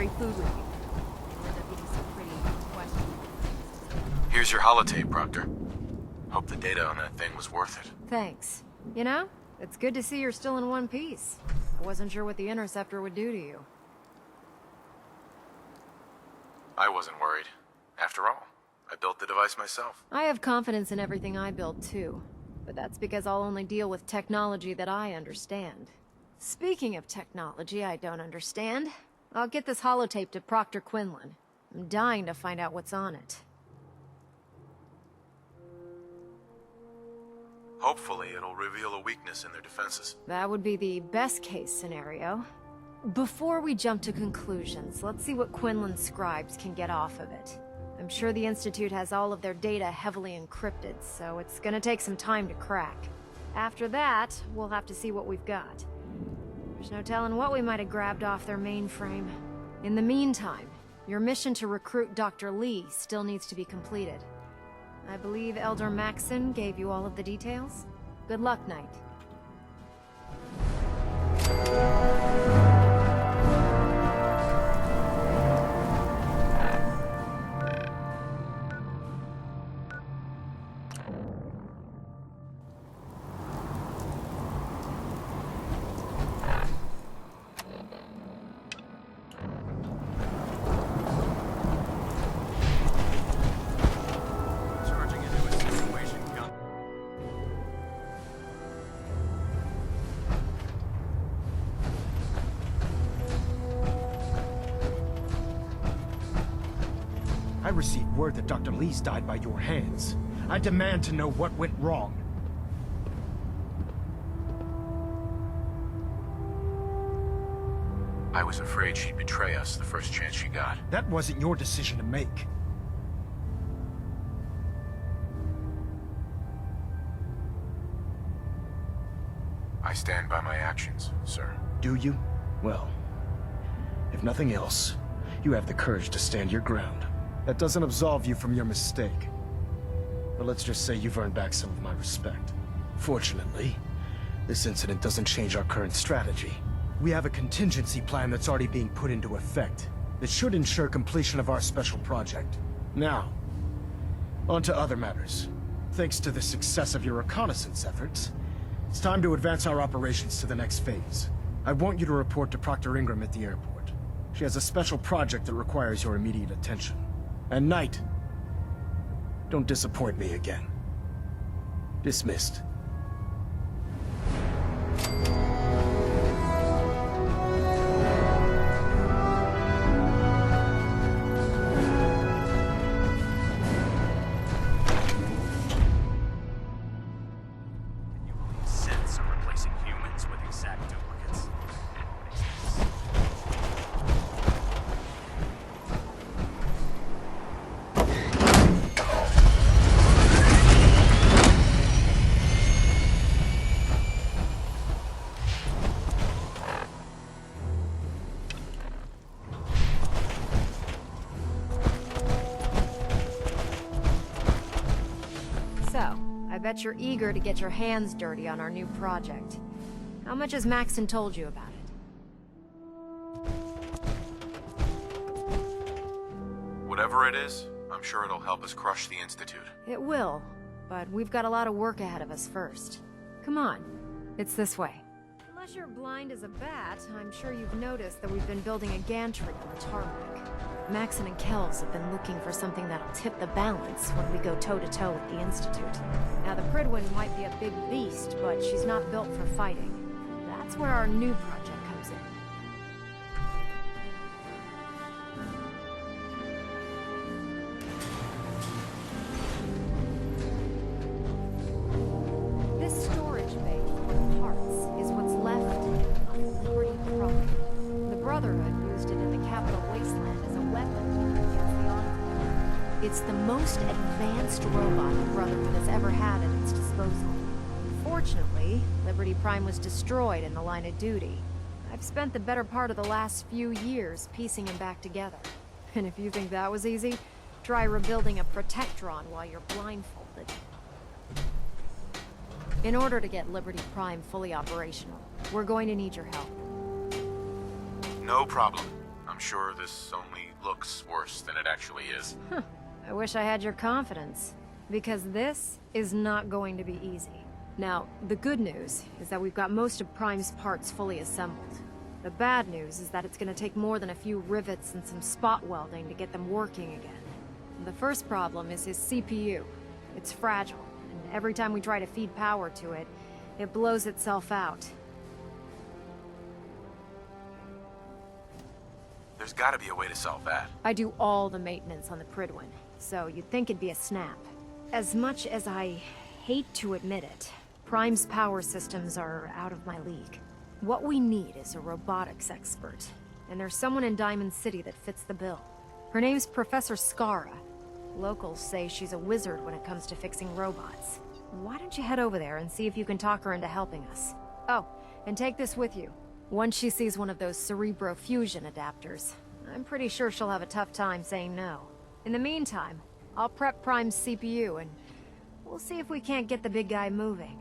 military food with you. Or there being some pretty questionable. Here's your holotape, Proctor. Hope the data on that thing was worth it. Thanks. You know, it's good to see you're still in one piece. I wasn't sure what the Interceptor would do to you. I wasn't worried. After all, I built the device myself. I have confidence in everything I build too. But that's because I'll only deal with technology that I understand. Speaking of technology I don't understand, I'll get this holotape to Proctor Quinlan. I'm dying to find out what's on it. Hopefully, it'll reveal a weakness in their defenses. That would be the best case scenario. Before we jump to conclusions, let's see what Quinlan's scribes can get off of it. I'm sure the Institute has all of their data heavily encrypted, so it's gonna take some time to crack. After that, we'll have to see what we've got. There's no telling what we might have grabbed off their mainframe. In the meantime, your mission to recruit Dr. Lee still needs to be completed. I believe Elder Maxson gave you all of the details? Good luck, Knight. I received word that Dr. Lee's died by your hands. I demand to know what went wrong. I was afraid she'd betray us the first chance she got. That wasn't your decision to make. I stand by my actions, sir. Do you? Well, if nothing else, you have the courage to stand your ground. That doesn't absolve you from your mistake. But let's just say you've earned back some of my respect. Fortunately, this incident doesn't change our current strategy. We have a contingency plan that's already being put into effect that should ensure completion of our special project. Now, on to other matters. Thanks to the success of your reconnaissance efforts, it's time to advance our operations to the next phase. I want you to report to Proctor Ingram at the airport. She has a special project that requires your immediate attention. And Knight, don't disappoint me again. Dismissed. Synths are replacing humans with exact duplicates. So, I bet you're eager to get your hands dirty on our new project. How much has Maxson told you about it? Whatever it is, I'm sure it'll help us crush the Institute. It will, but we've got a lot of work ahead of us first. Come on, it's this way. Unless you're blind as a bat, I'm sure you've noticed that we've been building a gantry on the tarmac. Maxson and Kells have been looking for something that'll tip the balance when we go toe-to-toe with the Institute. Now, the Prydwen might be a big beast, but she's not built for fighting. That's where our new project comes in. This storage bay full of parts is what's left of Liberty Prime. The Brotherhood used it in the Capital Wasteland as a weapon against the Enclave. It's the most advanced robot the Brotherhood has ever had at its disposal. Unfortunately, Liberty Prime was destroyed in the line of duty. I've spent the better part of the last few years piecing him back together. And if you think that was easy, try rebuilding a Protectron while you're blindfolded. In order to get Liberty Prime fully operational, we're going to need your help. No problem. I'm sure this only looks worse than it actually is. I wish I had your confidence, because this is not going to be easy. Now, the good news is that we've got most of Prime's parts fully assembled. The bad news is that it's gonna take more than a few rivets and some spot welding to get them working again. The first problem is his CPU. It's fragile, and every time we try to feed power to it, it blows itself out. There's gotta be a way to solve that. I do all the maintenance on the Prydwen, so you'd think it'd be a snap. As much as I hate to admit it, Prime's power systems are out of my league. What we need is a robotics expert, and there's someone in Diamond City that fits the bill. Her name's Professor Skara. Locals say she's a wizard when it comes to fixing robots. Why don't you head over there and see if you can talk her into helping us? Oh, and take this with you. Once she sees one of those Cerebro fusion adapters, I'm pretty sure she'll have a tough time saying no. In the meantime, I'll prep Prime's CPU and we'll see if we can't get the big guy moving.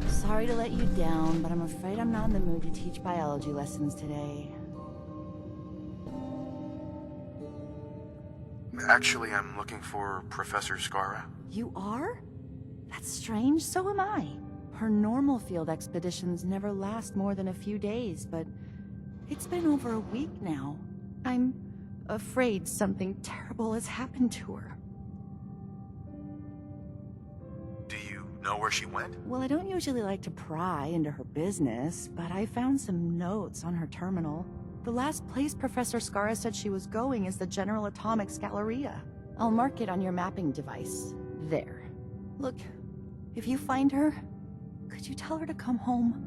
Sorry to let you down, but I'm afraid I'm not in the mood to teach biology lessons today. Actually, I'm looking for Professor Skara. You are? That's strange, so am I. Her normal field expeditions never last more than a few days, but it's been over a week now. I'm afraid something terrible has happened to her. Do you know where she went? Well, I don't usually like to pry into her business, but I found some notes on her terminal. The last place Professor Skara said she was going is the General Atomics Galleria. I'll mark it on your mapping device. There. Look, if you find her, could you tell her to come home?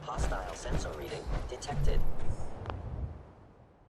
Hostile sensor reading detected.